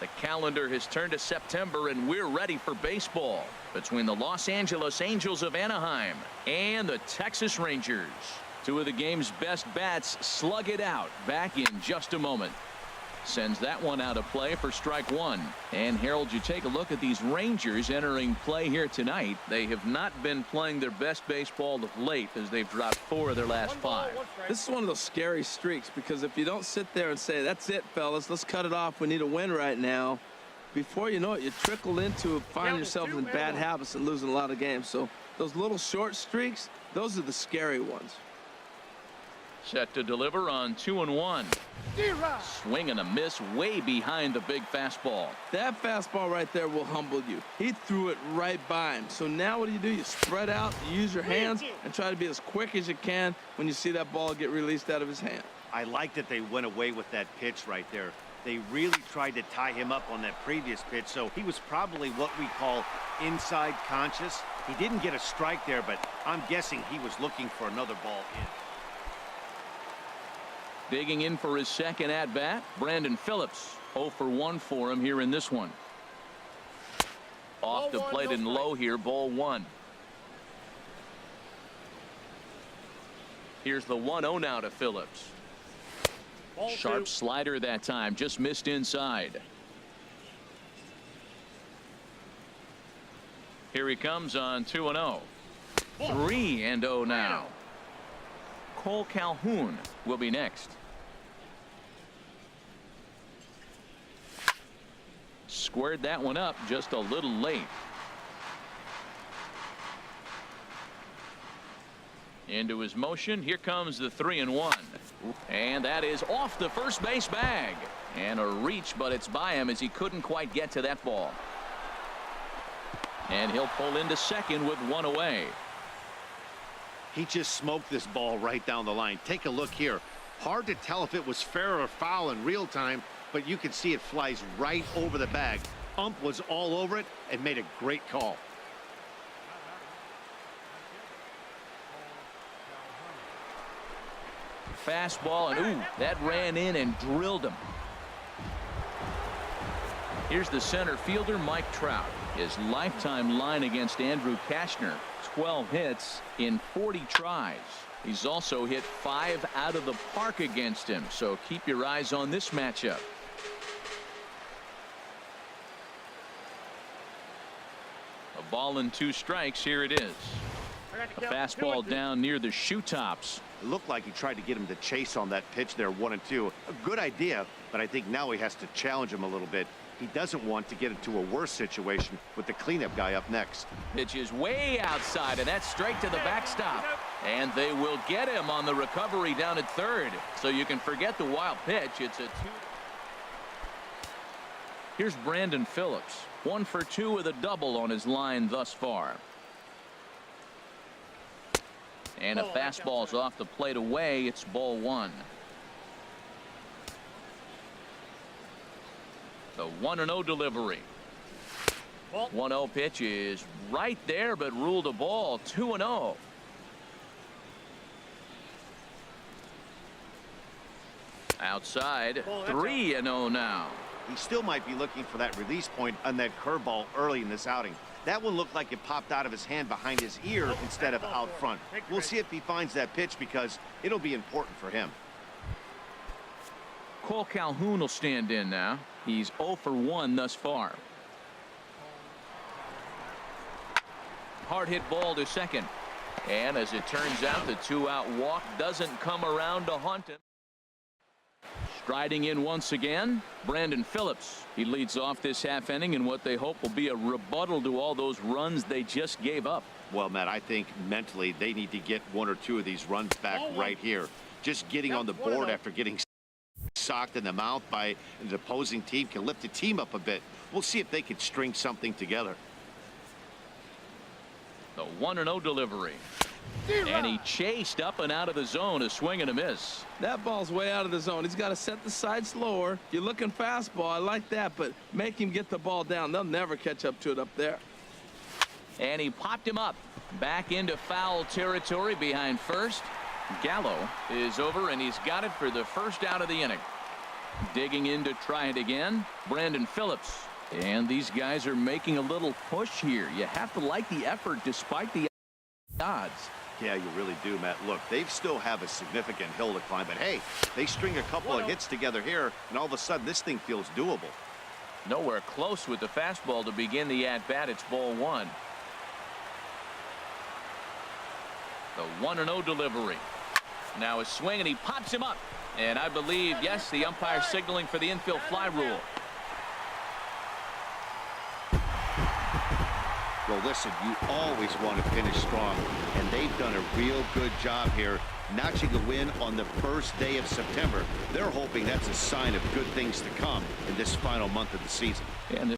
The calendar has turned to September, and we're ready for baseball between the Los Angeles Angels of Anaheim and the Texas Rangers. Two of the game's best bats slug it out. Back in just a moment. Sends that one out of play for strike one. And Harold, you take a look at these Rangers entering play here tonight. They have not been playing their best baseball of late, as they've dropped 4 of their last 5. This is one of those scary streaks, because if you don't sit there and say, that's it, fellas, let's cut it off, we need a win right now, before you know it, you trickle into finding yourself in bad habits and losing a lot of games. So those little short streaks, those are the scary ones. Set to deliver on 2-1. Swing and a miss way behind the big fastball. That fastball right there will humble you. He threw it right by him. So now what do? You spread out, you use your hands, and try to be as quick as you can when you see that ball get released out of his hand. I like that they went away with that pitch right there. They really tried to tie him up on that previous pitch, so he was probably what we call inside conscious. He didn't get a strike there, but I'm guessing he was looking for another ball in. Digging in for his second at bat, Brandon Phillips. 0 for 1 for him here in this one. Off the plate and low here, ball 1. Here's the 1-0 now to Phillips. Sharp slider that time, just missed inside. Here he comes on 2-0. 3-0 now. Cole Calhoun will be next. Squared that one up just a little late. Into his motion. Here comes the 3-1. And that is off the first base bag. And a reach, but it's by him as he couldn't quite get to that ball. And he'll pull into second with 1 away. He just smoked this ball right down the line. Take a look here. Hard to tell if it was fair or foul in real time, but you can see it flies right over the bag. Ump was all over it and made a great call. Fastball, and ooh, that ran in and drilled him. Here's the center fielder, Mike Trout. His lifetime line against Andrew Kashner, 12 hits in 40 tries. He's also hit 5 out of the park against him, so keep your eyes on this matchup. A ball and 2 strikes. Here it is. A fastball down near the shoe tops. It looked like he tried to get him to chase on that pitch there, 1-2. A good idea, but I think now he has to challenge him a little bit. He doesn't want to get into a worse situation with the cleanup guy up next. Pitch is way outside, and that's straight to the backstop. And they will get him on the recovery down at third. So you can forget the wild pitch. It's a 2. Here's Brandon Phillips. 1 for 2 with a double on his line thus far. And a fastball's off the plate away. It's ball 1. The 1-0 delivery. 1-0 pitch is right there, but ruled a ball. 2-0. Outside. 3-0 now. He still might be looking for that release point on that curveball early in this outing. That one looked like it popped out of his hand behind his ear instead of out front. We'll see if he finds that pitch, because it'll be important for him. Cole Calhoun will stand in now. He's 0 for 1 thus far. Hard hit ball to second. And as it turns out, the 2-out walk doesn't come around to haunt him. Striding in once again, Brandon Phillips. He leads off this half inning in what they hope will be a rebuttal to all those runs they just gave up. Well, Matt, I think mentally they need to get 1 or 2 of these runs back right here. Just getting on the board after getting socked in the mouth by the opposing team can lift the team up a bit. We'll see if they can string something together. The 1-0 delivery. And he chased up and out of the zone. A swing and a miss. That ball's way out of the zone. He's got to set the side slower. You're looking fastball. I like that, but make him get the ball down. They'll never catch up to it up there. And he popped him up. Back into foul territory behind first. Gallo is over, and he's got it for the first out of the inning. Digging in to try it again, Brandon Phillips. And these guys are making a little push here. You have to like the effort despite the odds. Yeah, you really do, Matt. Look, they still have a significant hill to climb, but hey, they string a couple of hits together here, and all of a sudden this thing feels doable. Nowhere close with the fastball to begin the at-bat. It's ball one. The 1-0 delivery. Now a swing, and he pops him up. And I believe, yes, the umpire signaling for the infield fly rule. Well, listen, you always want to finish strong, and they've done a real good job here, notching a win on the first day of September. They're hoping that's a sign of good things to come in this final month of the season. And